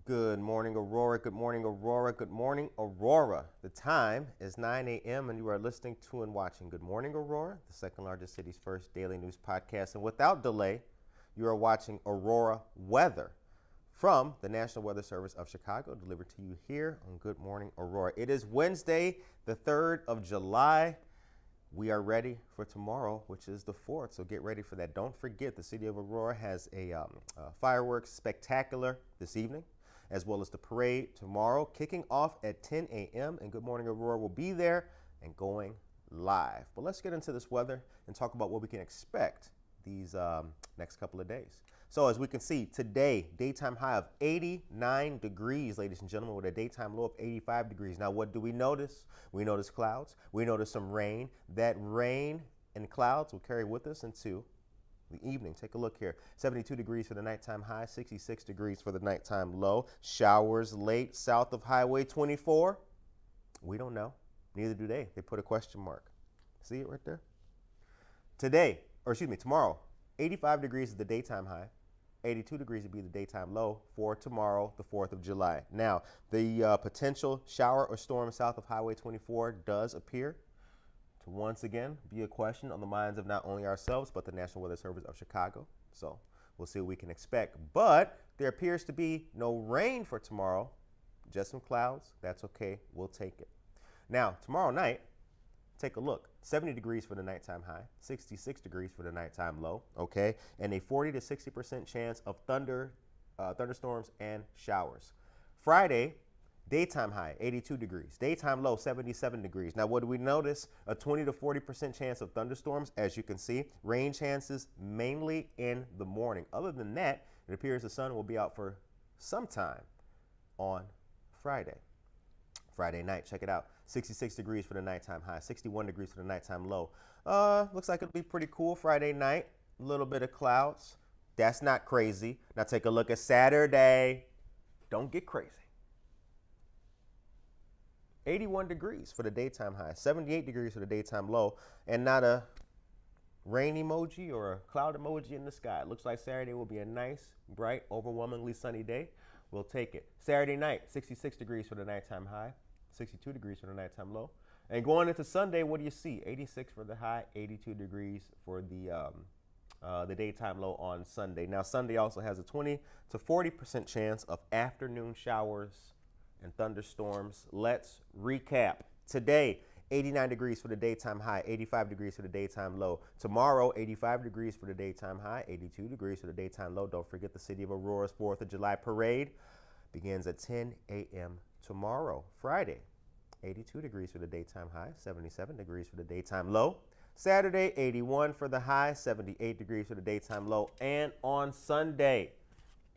Good morning, Aurora. Good morning, Aurora. Good morning, Aurora. The time is 9 a.m. and you are listening to and watching Good Morning, Aurora, the second largest city's first daily news podcast. And without delay, you are watching Aurora Weather from the National Weather Service of Chicago, delivered to you here on Good Morning, Aurora. It is Wednesday, the 3rd of July. We are ready for tomorrow, which is the 4th, so get ready for that. Don't forget, the city of Aurora has a fireworks spectacular this evening, as well as the parade tomorrow, kicking off at 10 a.m. And Good Morning Aurora will be there and going live. But let's get into this weather and talk about what we can expect these next couple of days. So as we can see, today, daytime high of 89 degrees, ladies and gentlemen, with a daytime low of 85 degrees. Now, what do we notice? We notice clouds. We notice some rain. That rain and clouds will carry with us into the evening. Take a look here. 72 degrees for the nighttime high, 66 degrees for the nighttime low. Showers late south of Highway 24. We don't know. Neither do they. They put a question mark. See it right there? Tomorrow, 85 degrees is the daytime high. 82 degrees would be the daytime low for tomorrow, the 4th of July. Now, the potential shower or storm south of Highway 24 does appear to once again be a question on the minds of not only ourselves, but the National Weather Service of Chicago. So we'll see what we can expect. But there appears to be no rain for tomorrow, just some clouds. That's okay. We'll take it. Now, tomorrow night, take a look. 70 degrees for the nighttime high, 66 degrees for the nighttime low, okay? And a 40 to 60% chance of thunderstorms and showers. Friday, daytime high, 82 degrees. Daytime low, 77 degrees. Now, what do we notice? A 20 to 40% chance of thunderstorms, as you can see. Rain chances mainly in the morning. Other than that, it appears the sun will be out for some time on Friday. Friday night, check it out. 66 degrees for the nighttime high, 61 degrees for the nighttime low. Looks like it'll be pretty cool Friday night. A little bit of clouds. That's not crazy. Now take a look at Saturday. Don't get crazy. 81 degrees for the daytime high, 78 degrees for the daytime low, and not a rain emoji or a cloud emoji in the sky. It looks like Saturday will be a nice, bright, overwhelmingly sunny day. We'll take it. Saturday night, 66 degrees for the nighttime high, 62 degrees for the nighttime low. And going into Sunday, what do you see? 86 for the high, 82 degrees for the daytime low on Sunday. Now, Sunday also has a 20 to 40% chance of afternoon showers and thunderstorms. Let's recap. Today, 89 degrees for the daytime high, 85 degrees for the daytime low. Tomorrow, 85 degrees for the daytime high, 82 degrees for the daytime low. Don't forget the City of Aurora's 4th of July parade begins at 10 a.m. tomorrow, Friday. 82 degrees for the daytime high, 77 degrees for the daytime low. Saturday, 81 for the high, 78 degrees for the daytime low. And on Sunday,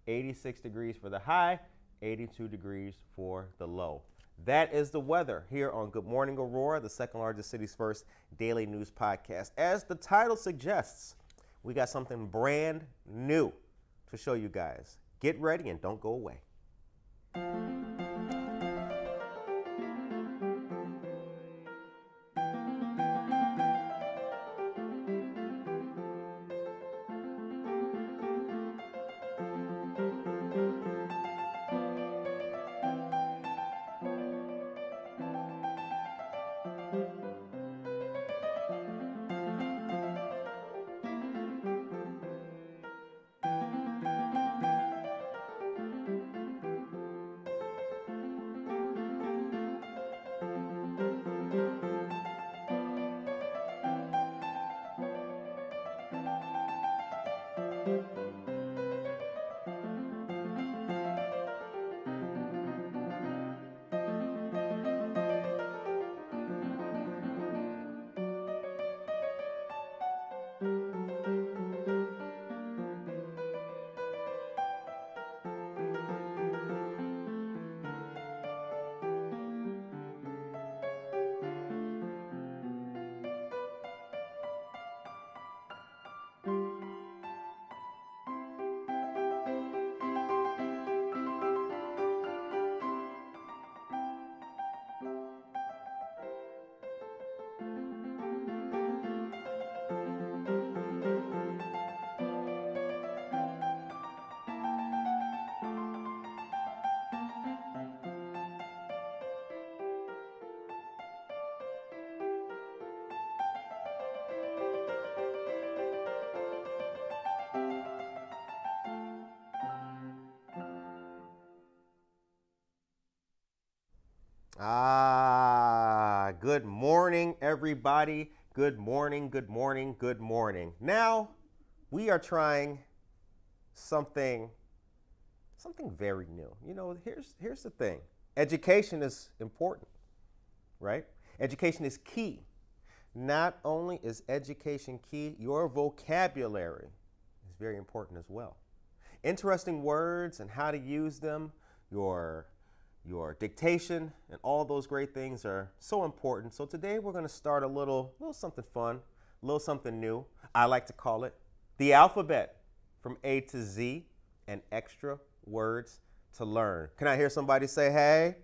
86 degrees for the high, 82 degrees for the low. That is the weather here on Good Morning Aurora, the second largest city's first daily news podcast. As the title suggests, we got something brand new to show you guys. Get ready and don't go away. Good morning, everybody. Good morning, good morning, good morning. Now, we are trying something very new. You know, here's the thing. Education is important, right? Education is key. Not only is education key, your vocabulary is very important as well. Interesting words and how to use them, your dictation, and all those great things are so important. So today we're going to start a little something fun, a little something new. I like to call it the alphabet from A to Z and extra words to learn. Can I hear somebody say, hey?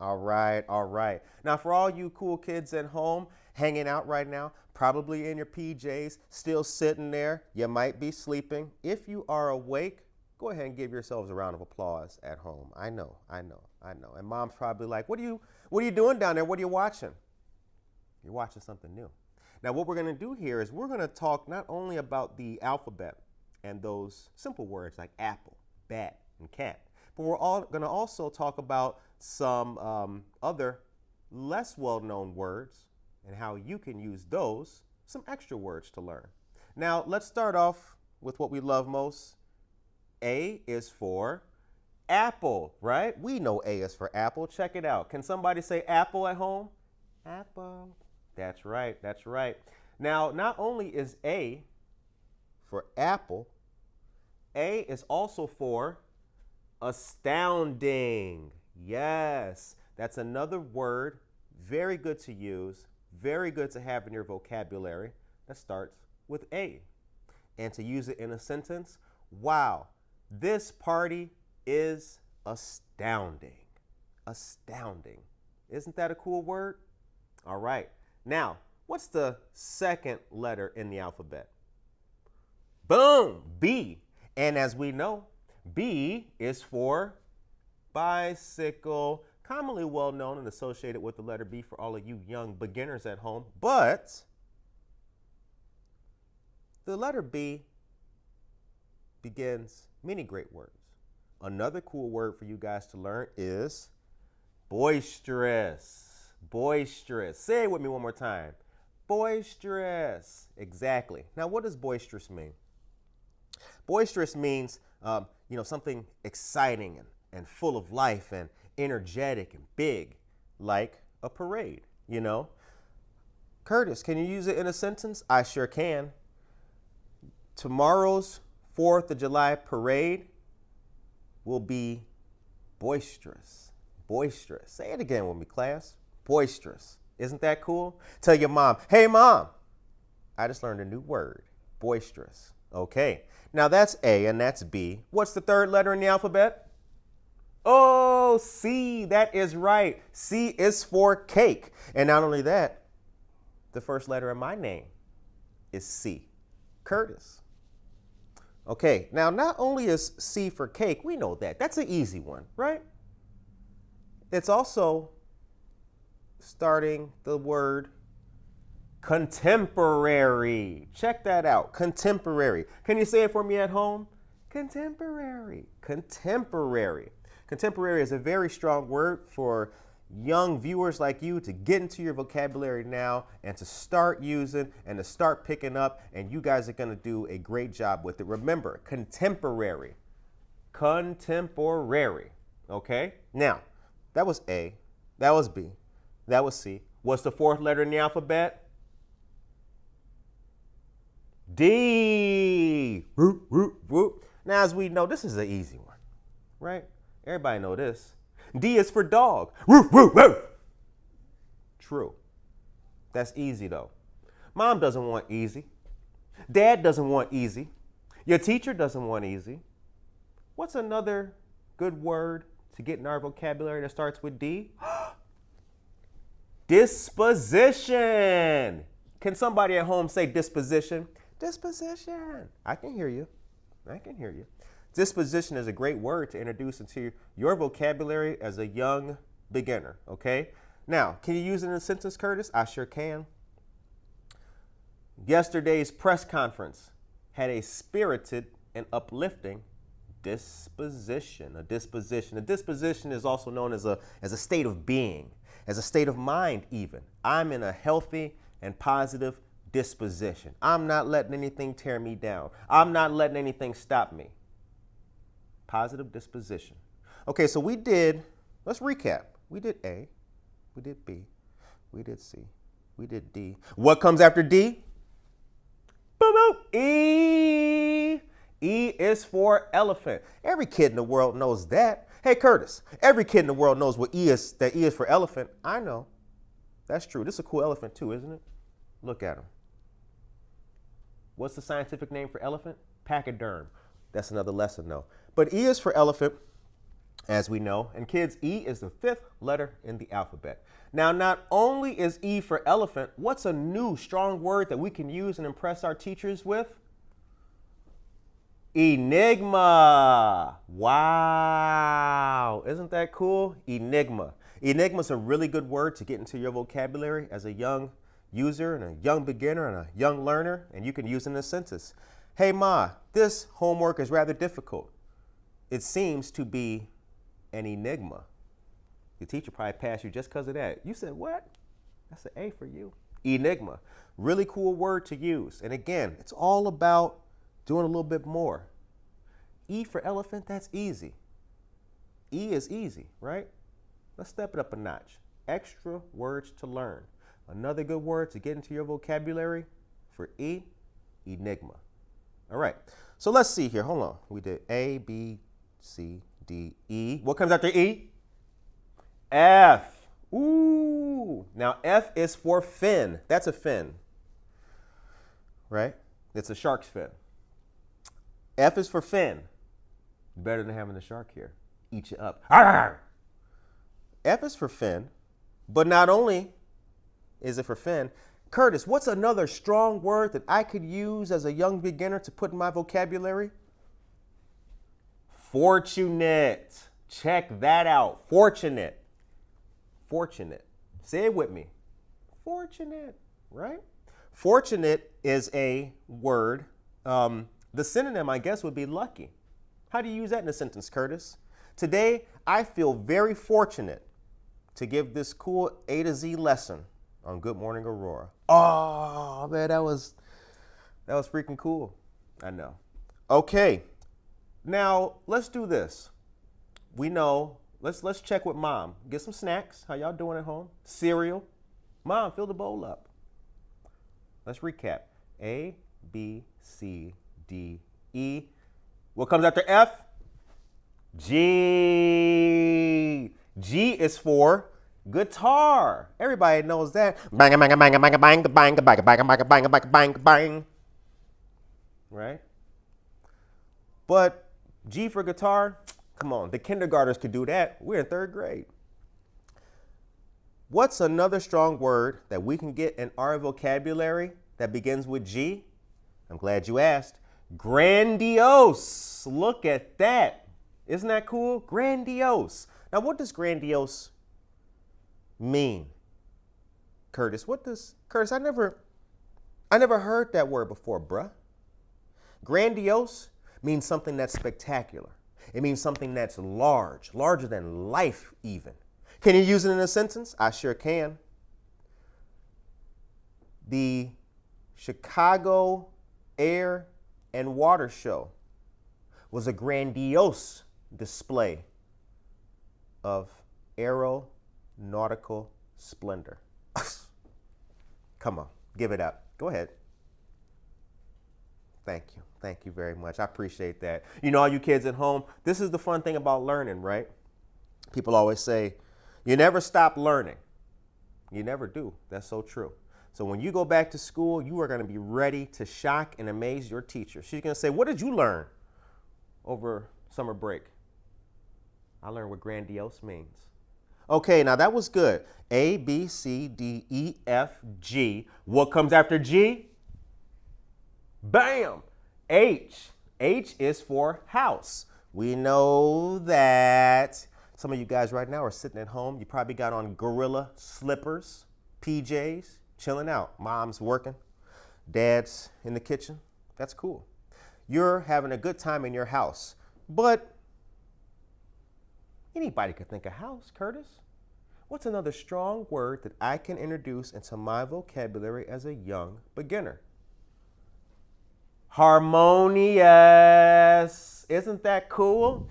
All right, all right. Now, for all you cool kids at home hanging out right now, probably in your PJs, still sitting there, you might be sleeping. If you are awake, go ahead and give yourselves a round of applause at home. I know. And mom's probably like, what are you doing down there? What are you watching? You're watching something new. Now, what we're going to do here is we're going to talk not only about the alphabet and those simple words like apple, bat, and cat, but we're all going to also talk about some other less well-known words and how you can use those, some extra words to learn. Now, let's start off with what we love most. A is for apple, right? We know A is for apple. Check it out. Can somebody say apple at home? Apple. That's right. That's right. Now, not only is A for apple, A is also for astounding. Yes, that's another word, very good to use, very good to have in your vocabulary that starts with A. And to use it in a sentence, wow, this party is astounding. Astounding. Isn't that a cool word? All right. Now, what's the second letter in the alphabet? Boom, B. And as we know, B is for bicycle, commonly well known and associated with the letter B for all of you young beginners at home. But the letter B begins many great words. Another cool word for you guys to learn is boisterous. Boisterous. Say it with me one more time. Boisterous. Exactly. Now, what does boisterous mean? Boisterous means, something exciting and full of life and energetic and big, like a parade, Curtis, can you use it in a sentence? I sure can. Tomorrow's 4th of July parade will be boisterous. Boisterous. Say it again with me, class. Boisterous. Isn't that cool? Tell your mom, hey, Mom, I just learned a new word, boisterous. Okay, now that's A and that's B. What's the third letter in the alphabet? Oh, C, that is right. C is for cake. And not only that, the first letter in my name is C, Curtis. Okay, now not only is C for cake, we know that. That's an easy one, right? It's also starting the word contemporary. Check that out, contemporary. Can you say it for me at home? Contemporary, contemporary. Contemporary is a very strong word for young viewers like you to get into your vocabulary now and to start using and to start picking up, and you guys are going to do a great job with it. Remember, contemporary, contemporary, okay? Now, that was A, that was B, that was C. What's the fourth letter in the alphabet? D. Whoop, whoop, whoop. Now, as we know, this is an easy one, right? Everybody know this. D is for dog. Woof, woof, woof. True. That's easy, though. Mom doesn't want easy. Dad doesn't want easy. Your teacher doesn't want easy. What's another good word to get in our vocabulary that starts with D? Disposition. Can somebody at home say disposition? Disposition. I can hear you. I can hear you. Disposition is a great word to introduce into your vocabulary as a young beginner, okay? Now, can you use it in a sentence, Curtis? I sure can. Yesterday's press conference had a spirited and uplifting disposition. A disposition. A disposition is also known as a state of being, as a state of mind even. I'm in a healthy and positive disposition. I'm not letting anything tear me down. I'm not letting anything stop me. Positive disposition. Okay, so let's recap. We did A, we did B, we did C, we did D. What comes after D? Boop, boop. E. E is for elephant. Every kid in the world knows that. Hey, Curtis, every kid in the world knows what E is, that E is for elephant. I know. That's true. This is a cool elephant too, isn't it? Look at him. What's the scientific name for elephant? Pachyderm. That's another lesson though. But E is for elephant, as we know. And kids, E is the 5th letter in the alphabet. Now, not only is E for elephant, what's a new strong word that we can use and impress our teachers with? Enigma. Wow. Isn't that cool? Enigma. Enigma is a really good word to get into your vocabulary as a young user and a young beginner and a young learner, and you can use it in a sentence. Hey, Ma, this homework is rather difficult. It seems to be an enigma. Your teacher probably passed you just because of that. You said, what? That's an A for you. Enigma. Really cool word to use. And again, it's all about doing a little bit more. E for elephant, that's easy. E is easy, right? Let's step it up a notch. Extra words to learn. Another good word to get into your vocabulary for E, enigma. All right, so let's see here. Hold on. We did A, B, C, D, E. What comes after E? F. Ooh. Now, F is for fin. That's a fin, right? It's a shark's fin. F is for fin. Better than having the shark here. Eat you up. Arr! F is for fin, but not only is it for fin. Curtis, what's another strong word that I could use as a young beginner to put in my vocabulary? Fortunate. Check that out. Fortunate. Fortunate. Say it with me. Fortunate, right? Fortunate is a word. The synonym, I guess, would be lucky. How do you use that in a sentence, Curtis? Today, I feel very fortunate to give this cool A to Z lesson on Good Morning Aurora. Oh, man, that was freaking cool. I know. Okay, now let's do this. We know, let's check with Mom. Get some snacks. How y'all doing at home? Cereal. Mom, fill the bowl up. Let's recap. A, B, C, D, E. What comes after F? G. G is for guitar. Everybody knows that. Bang, bang, bang, bang, bang, bang, bang, bang, bang, bang, bang, bang, bang. Right? But G for guitar, come on, the kindergartners could do that. We're in 3rd grade. What's another strong word that we can get in our vocabulary that begins with G? I'm glad you asked. Grandiose. Look at that. Isn't that cool? Grandiose. Now, what does grandiose mean? Curtis, Curtis, I never heard that word before, bruh. Grandiose means something that's spectacular. It means something that's large, larger than life even. Can you use it in a sentence? I sure can. The Chicago Air and Water Show was a grandiose display of aeronautical splendor. Come on, give it up. Go ahead. Thank you. Thank you very much. I appreciate that. You know, all you kids at home, this is the fun thing about learning, right? People always say, you never stop learning. You never do. That's so true. So when you go back to school, you are going to be ready to shock and amaze your teacher. She's going to say, what did you learn over summer break? I learned what grandiose means. Okay, now that was good. A, B, C, D, E, F, G. What comes after G? Bam! H. H is for house. We know that some of you guys right now are sitting at home. You probably got on gorilla slippers, PJs, chilling out. Mom's working. Dad's in the kitchen. That's cool. You're having a good time in your house. But anybody could think of house, Curtis. What's another strong word that I can introduce into my vocabulary as a young beginner? Harmonious. Isn't that cool?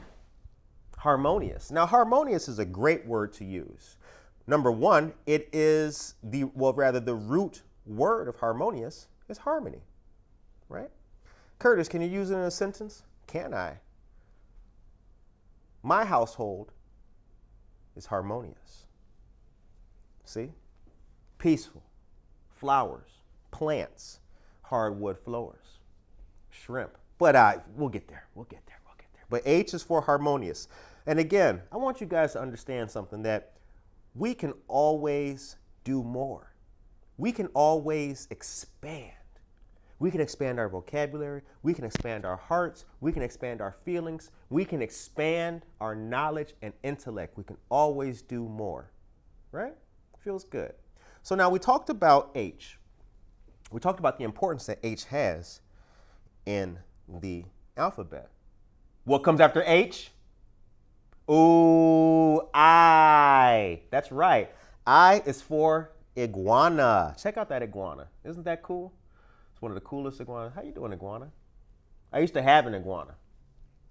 Harmonious. Now, harmonious is a great word to use. Number one, it is the root word of harmonious is harmony, right? Curtis, can you use it in a sentence? Can I? My household is harmonious. See? Peaceful. Flowers. Plants. Hardwood floors. Shrimp. But we'll get there. We'll get there. But H is for harmonious. And again, I want you guys to understand something, that we can always do more. We can always expand. We can expand our vocabulary. We can expand our hearts. We can expand our feelings. We can expand our knowledge and intellect. We can always do more, right? Feels good. So now we talked about H. We talked about the importance that H has in the alphabet. What comes after H? Ooh, I. That's right. I is for iguana. Check out that iguana. Isn't that cool? It's one of the coolest iguanas. How you doing, iguana? I used to have an iguana.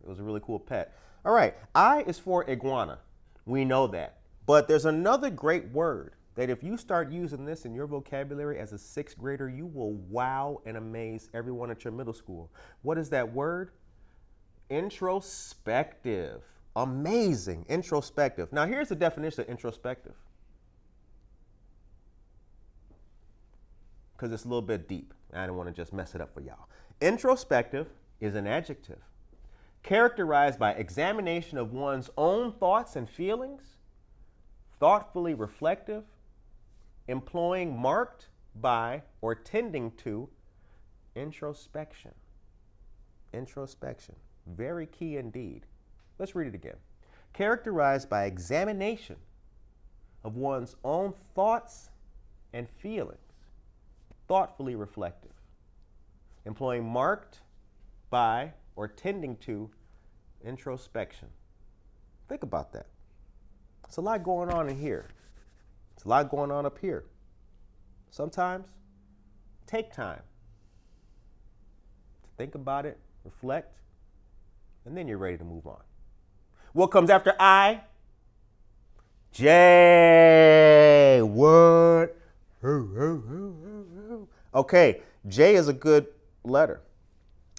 It was a really cool pet. All right, I is for iguana. We know that. But there's another great word that if you start using this in your vocabulary as a sixth grader, you will wow and amaze everyone at your middle school. What is that word? Introspective. Amazing. Introspective. Now, here's the definition of introspective, because it's a little bit deep. I don't want to just mess it up for y'all. Introspective is an adjective characterized by examination of one's own thoughts and feelings, thoughtfully reflective, employing marked by or tending to introspection. Introspection. Very key indeed. Let's read it again. Characterized by examination of one's own thoughts and feelings, thoughtfully reflective, employing marked by or tending to introspection. Think about that. It's a lot going on in here. It's a lot going on up here. Sometimes take time to think about it, reflect, and then you're ready to move on. What comes after I? J. What? Okay, J is a good letter.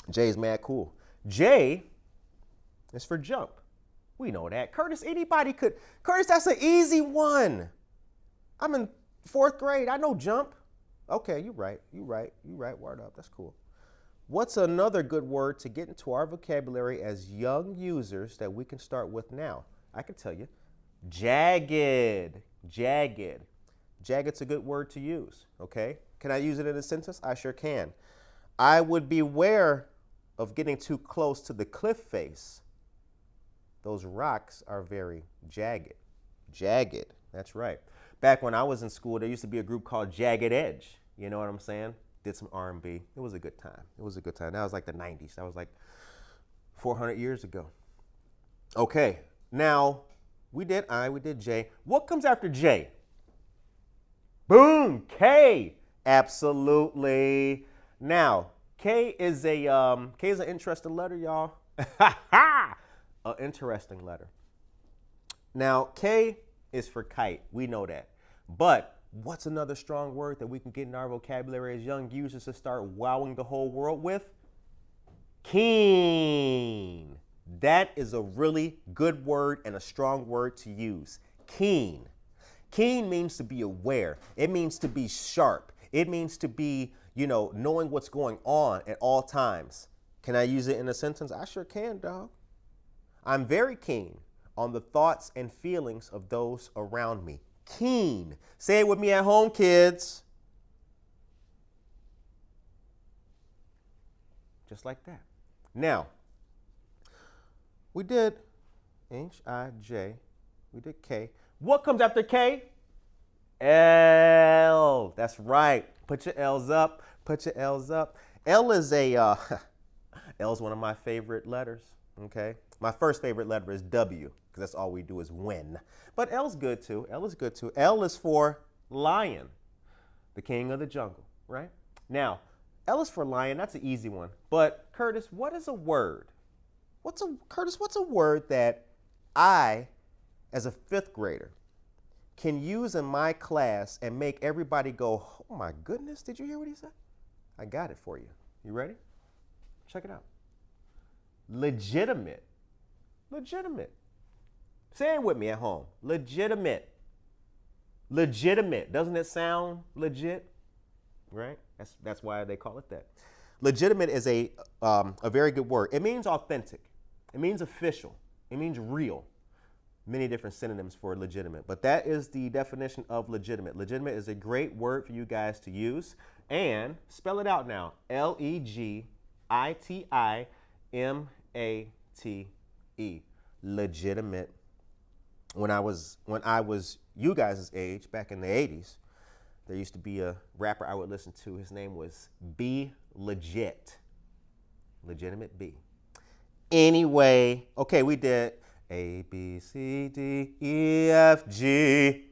J is mad cool. J is for jump. We know that. Curtis, anybody could. Curtis, that's an easy one. I'm in 4th grade. I know jump. Okay, you're right. Word up. That's cool. What's another good word to get into our vocabulary as young users that we can start with now? I can tell you. Jagged. Jagged. Jagged's a good word to use, okay? Can I use it in a sentence? I sure can. I would beware of getting too close to the cliff face. Those rocks are very jagged. Jagged, that's right. Back when I was in school, there used to be a group called Jagged Edge. You know what I'm saying? Did some R&B. It was a good time. It was a good time. That was like the 90s. That was like 400 years ago. Okay, now we did I, we did J. What comes after J? Boom, K. Absolutely. Now, K is an interesting letter, y'all. An interesting letter. Now, K is for kite. We know that. But what's another strong word that we can get in our vocabulary as young users to start wowing the whole world with? Keen. That is a really good word and a strong word to use. Keen. Keen means to be aware. It means to be sharp. It means to be, knowing what's going on at all times. Can I use it in a sentence? I sure can, dog. I'm very keen on the thoughts and feelings of those around me. Keen. Say it with me at home, kids. Just like that. Now, we did H-I-J. We did K. What comes after K? L. That's right. Put your L's up. Put your L's up. L is L is one of my favorite letters. Okay. My first favorite letter is W because that's all we do is win. But L's good too. L is good too. L is for lion, the king of the jungle, right? Now, L is for lion. That's an easy one. But Curtis, what is a word? Curtis, what's a word that I, as a fifth grader, can use in my class and make everybody go, oh my goodness, did you hear what he said? I got it for you. You ready? Check it out. Legitimate. Legitimate. Say it with me at home. Legitimate. Legitimate. Doesn't it sound legit? Right? That's why they call it that. Legitimate is a very good word. It means authentic. It means official. It means real. Many different synonyms for legitimate. But that is the definition of legitimate. Legitimate is a great word for you guys to use. And spell it out now. L-E-G-I-T-I-M-A-T-E. Legitimate. When I was you guys' age, back in the 80s, there used to be a rapper I would listen to. His name was B Legit. Legitimate B. Anyway, okay, we did A, B, C, D, E, F, G,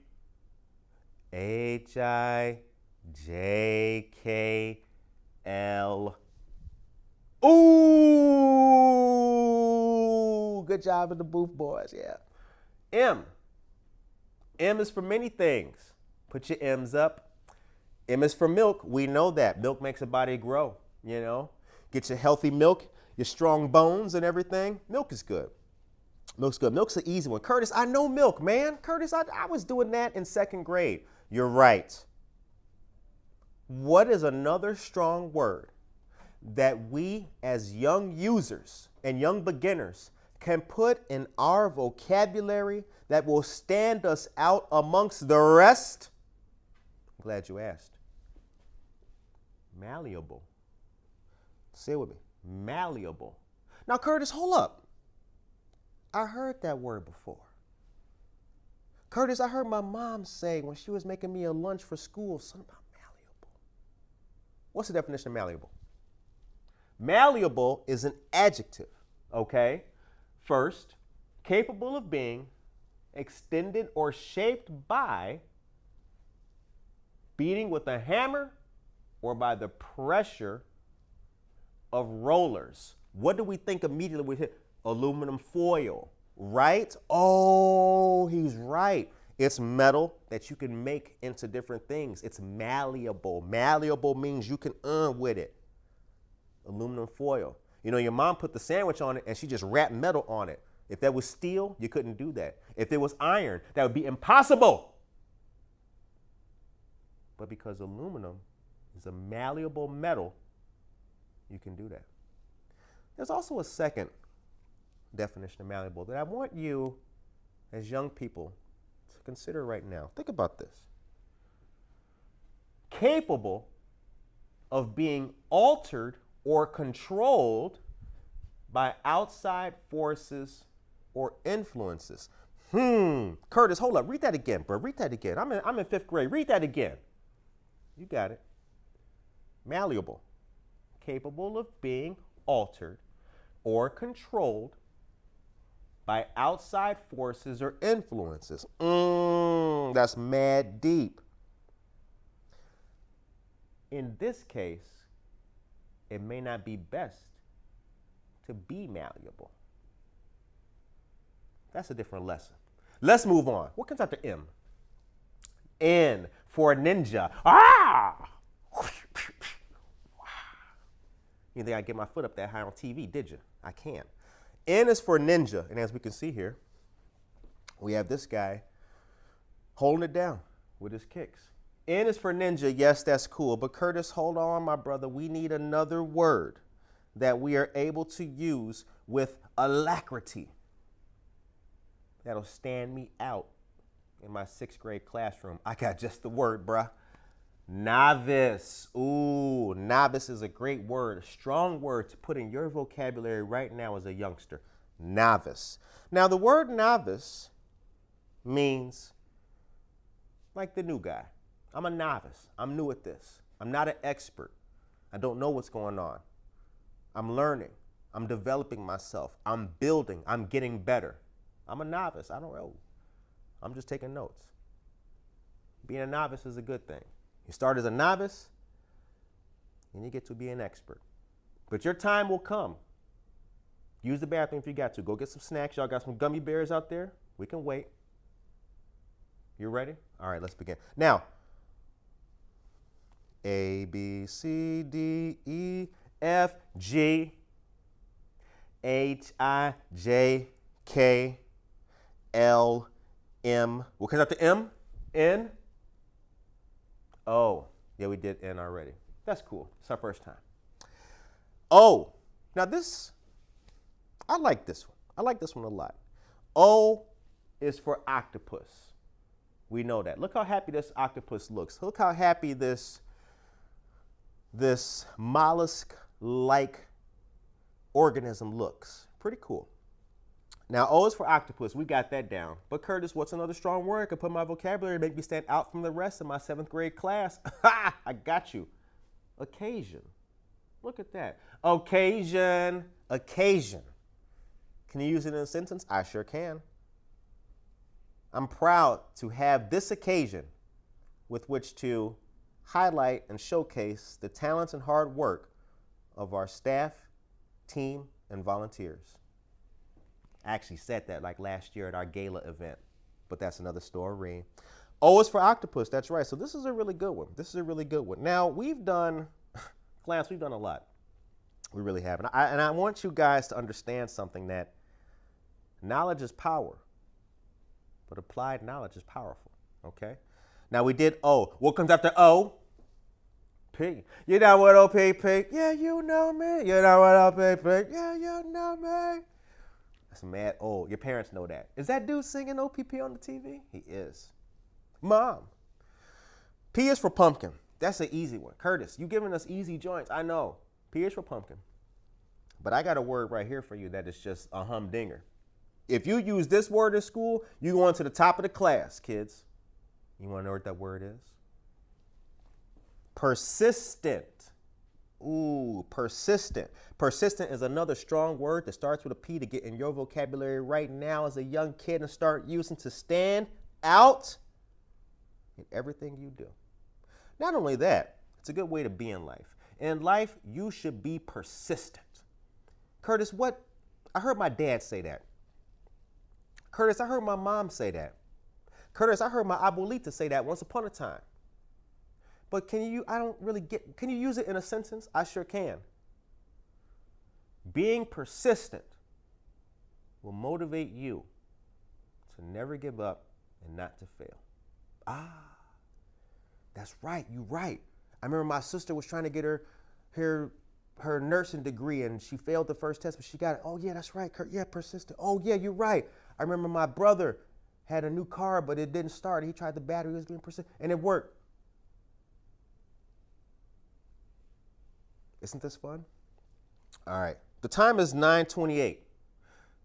H, I, J, K, L. Ooh, good job in the booth, boys, yeah. M. M is for many things. Put your M's up. M is for milk. We know that. Milk makes a body grow, you know. Get your healthy milk, your strong bones and everything. Milk is good. Milk's good. Milk's an easy one. Curtis, I know milk, man. Curtis, I was doing that in second grade. You're right. What is another strong word that we as young users and young beginners can put in our vocabulary that will stand us out amongst the rest? I'm glad you asked. Malleable. Say it with me. Malleable. Now, Curtis, hold up. I heard that word before. Curtis, I heard my mom say when she was making me a lunch for school something about malleable. What's the definition of malleable? Malleable is an adjective, okay? First, capable of being extended or shaped by beating with a hammer or by the pressure of rollers. What do we think immediately we hit? Aluminum foil, right? Oh, he's right. It's metal that you can make into different things. It's malleable. Malleable means you can with it. Aluminum foil. You know, your mom put the sandwich on it and she just wrapped metal on it. If that was steel, you couldn't do that. If it was iron, that would be impossible. But because aluminum is a malleable metal, you can do that. There's also a second definition of malleable that I want you as young people to consider right now. Think about this. Capable of being altered or controlled by outside forces or influences. Curtis, hold up. Read that again, bro. Read that again. I'm in fifth grade. Read that again. You got it. Malleable. Capable of being altered or controlled by outside forces or influences. That's mad deep. In this case, it may not be best to be malleable. That's a different lesson. Let's move on. What comes after M? N for ninja. Ah! You think I'd get my foot up that high on TV, did you? I can't. N is for ninja, and as we can see here, we have this guy holding it down with his kicks. N is for ninja. Yes, that's cool. But Curtis, hold on, my brother. We need another word that we are able to use with alacrity that'll stand me out in my sixth grade classroom. I got just the word, bruh. Novice. Ooh, novice is a great word, a strong word to put in your vocabulary right now as a youngster. Novice. Now, the word novice means like the new guy. I'm a novice. I'm new at this. I'm not an expert. I don't know what's going on. I'm learning. I'm developing myself. I'm building. I'm getting better. I'm a novice. I don't know. I'm just taking notes. Being a novice is a good thing. You start as a novice, and you get to be an expert. But your time will come. Use the bathroom if you got to. Go get some snacks. Y'all got some gummy bears out there? We can wait. You ready? All right, let's begin. Now, A, B, C, D, E, F, G, H, I, J, K, L, M. What comes after M? N? O. Yeah, we did N already. That's cool. It's our first time. O. Now this, I like this one. I like this one a lot. O is for octopus. We know that. Look how happy this octopus looks. Look how happy this mollusk-like organism looks. Pretty cool. Now, O is for octopus. We got that down. But Curtis, what's another strong word? I could put in my vocabulary and make me stand out from the rest of my 7th grade class. Ha! I got you. Occasion. Look at that. Occasion. Occasion. Can you use it in a sentence? I sure can. I'm proud to have this occasion with which to highlight and showcase the talents and hard work of our staff, team, and volunteers. I actually said that like last year at our gala event, but that's another story. O is for octopus, that's right. So this is a really good one. This is a really good one. Now, we've done, class, we've done a lot. We really have. And I want you guys to understand something, that knowledge is power, but applied knowledge is powerful, okay? Now, we did O. What comes after O? P. You know what O-P, P? Yeah, you know me. You know what O-P, P? Yeah, you know me. That's mad old. Your parents know that. Is that dude singing OPP on the TV? He is. Mom. P is for pumpkin. That's an easy one. Curtis, you giving us easy joints. I know. P is for pumpkin. But I got a word right here for you that is just a humdinger. If you use this word in school, you go on to the top of the class, kids. You want to know what that word is? Persistent. Ooh, persistent. Persistent is another strong word that starts with a P to get in your vocabulary right now as a young kid and start using to stand out in everything you do. Not only that, it's a good way to be in life. In life, you should be persistent. Curtis, what? I heard my dad say that. Curtis, I heard my mom say that. Curtis, I heard my abuelita say that once upon a time. But can you use it in a sentence? I sure can. Being persistent will motivate you to never give up and not to fail. Ah, that's right, you're right. I remember my sister was trying to get her nursing degree and she failed the first test, but she got it. Oh yeah, that's right, Kurt. Yeah, persistent. Oh yeah, you're right. I remember my brother had a new car, but it didn't start. He tried the battery, he was being persistent, and it worked. Isn't this fun? All right. The time is 9:28.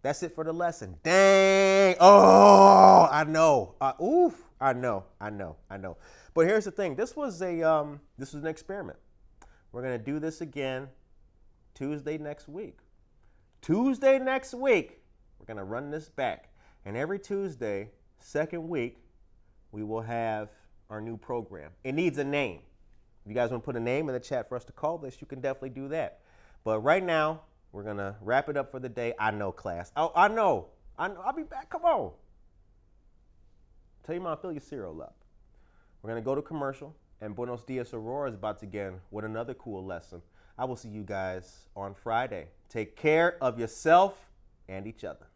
That's it for the lesson. Dang. Oh, I know. I know. But here's the thing. This was an experiment. We're going to do this again Tuesday next week. Tuesday next week, we're going to run this back. And every Tuesday, second week, we will have our new program. It needs a name. If you guys want to put a name in the chat for us to call this, you can definitely do that. But right now, we're going to wrap it up for the day. I know, class. Oh, I know. I'll be back. Come on. Tell your mom, fill your cereal up. We're going to go to commercial, and Buenos Dias Aurora is about to begin with another cool lesson. I will see you guys on Friday. Take care of yourself and each other.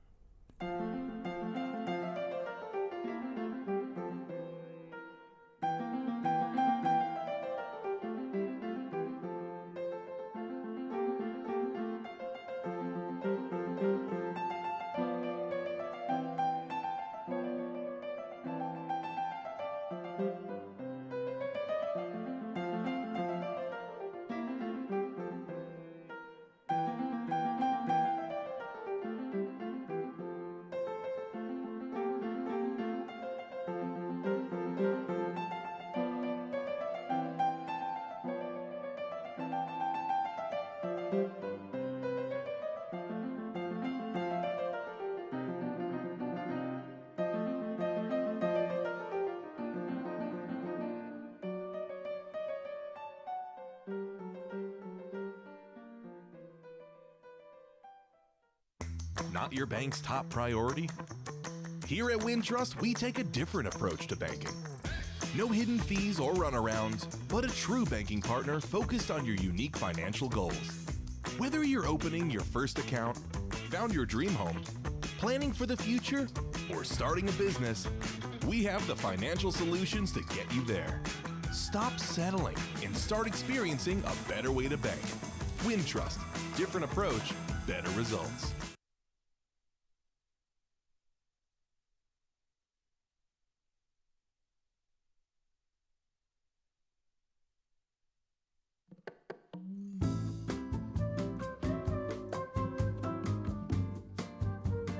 Not your bank's top priority? Here at Wintrust, we take a different approach to banking. No hidden fees or runarounds, but a true banking partner focused on your unique financial goals. Whether you're opening your first account, found your dream home, planning for the future, or starting a business, we have the financial solutions to get you there. Stop settling and start experiencing a better way to bank. Wintrust, different approach, better results.